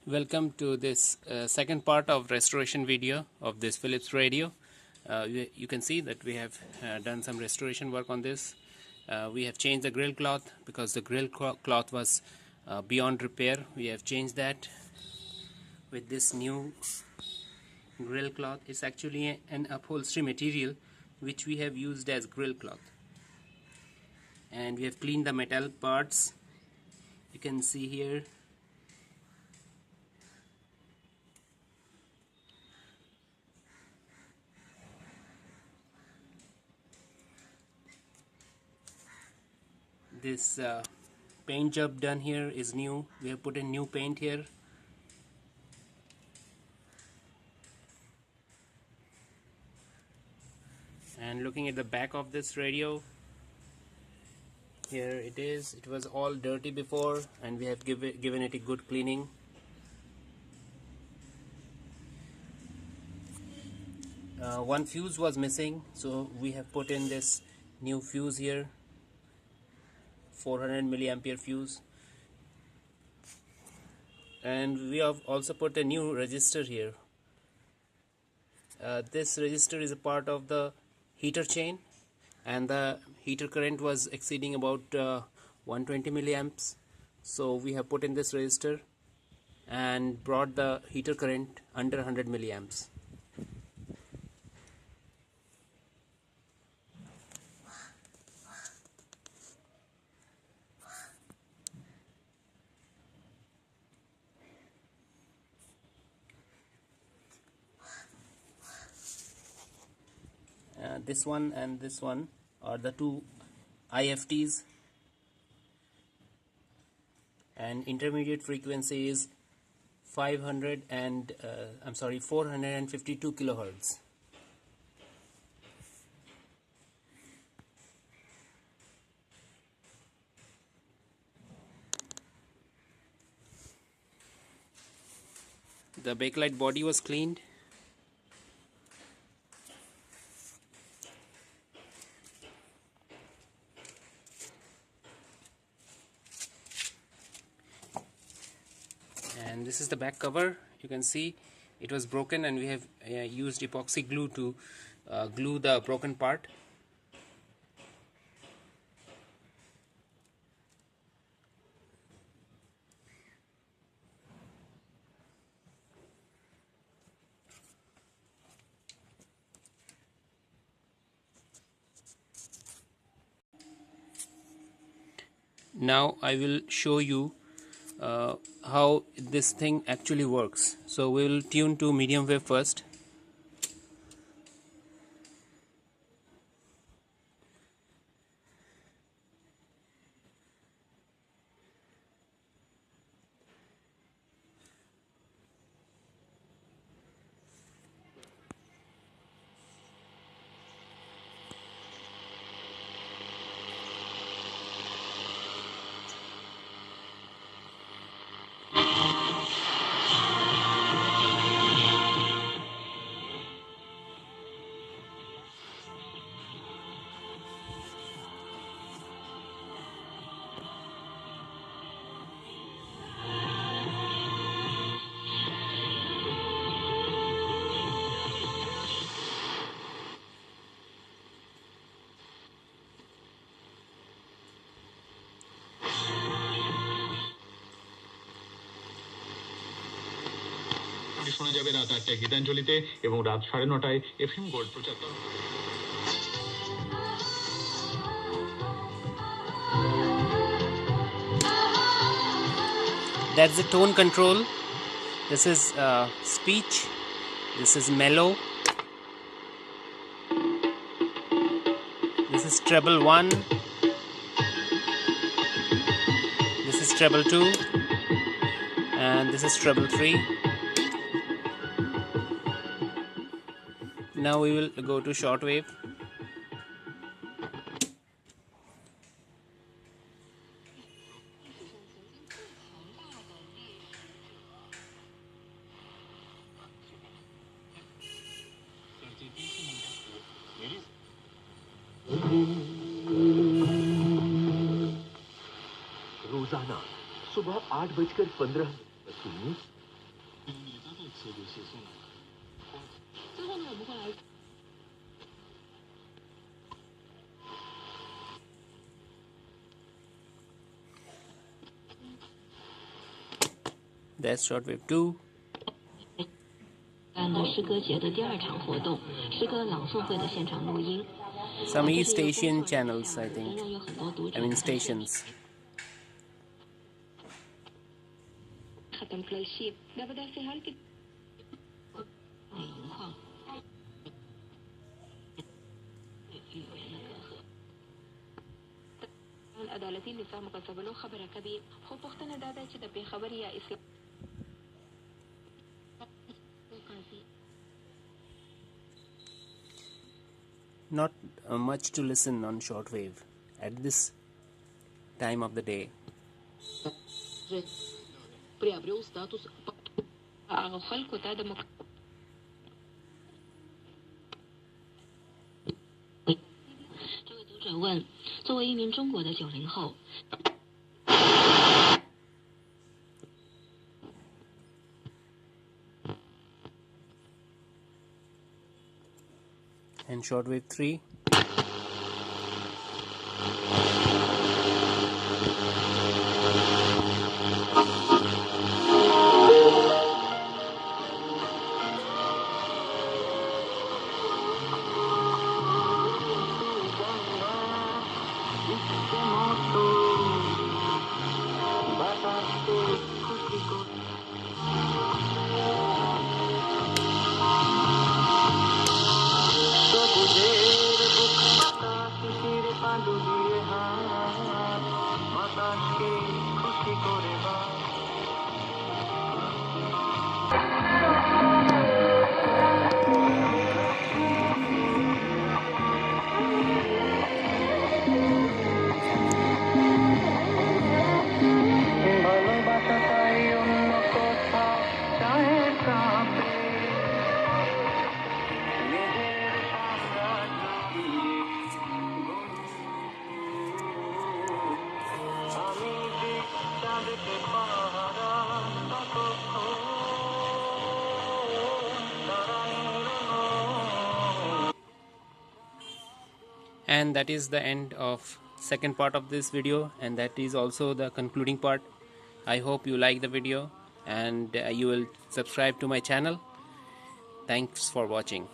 Welcome to this second part of restoration video of this Philips radio. You can see that we have done some restoration work on this. We have changed the grill cloth because the grill cloth was beyond repair. We have changed that with this new grill cloth. It's actually an upholstery material which we have used as grill cloth, and we have cleaned the metal parts. You can see here. This paint job done here is new. We have put in new paint here. And looking at the back of this radio, here it is. It was all dirty before, and we have given it a good cleaning. One fuse was missing, so we have put in this new fuse here, 400 milliampere fuse, and we have also put a new resistor here. This resistor is a part of the heater chain, and the heater current was exceeding about 120 milliamps, so we have put in this resistor and brought the heater current under 100 milliamps. This one and this one are the two IFTs, and intermediate frequency is 452 kilohertz. The bakelite body was cleaned. And this is the back cover. You can see it was broken, and we have used epoxy glue to glue the broken part. Now I will show you how this thing actually works. So we will tune to medium wave first. শোনা যাবে রাত 8টায় গীতাঞ্জলিতে এবং রাত 9:30টায় FM gold প্রচার। That's the tone control. This is speech. This is mellow. This is treble 1. This is treble 2. And this is treble 3. Now we will go to shortwave. रोजाना सुबह 8:15 सुनिए 最后呢，我们会来。That's shortwave 2. 的诗歌节的第2场活动，诗歌朗诵会的现场录音。Some East Asian channels, I think. 仍然有很多读者 I mean stations. ختم كل شيء ده بدأ في هالك 情况。العدالتي اللي سامك سبلو خبر كبير هو بختنا دادا كده بخبر يا إسلام. Not much to listen on shortwave at this time of the day. приобрел статус خلق هذا这位读者问，作为一名中国的90后。And shortwave 3. And that is the end of second part of this video, and that is also the concluding part. I hope you like the video and you will subscribe to my channel. Thanks for watching.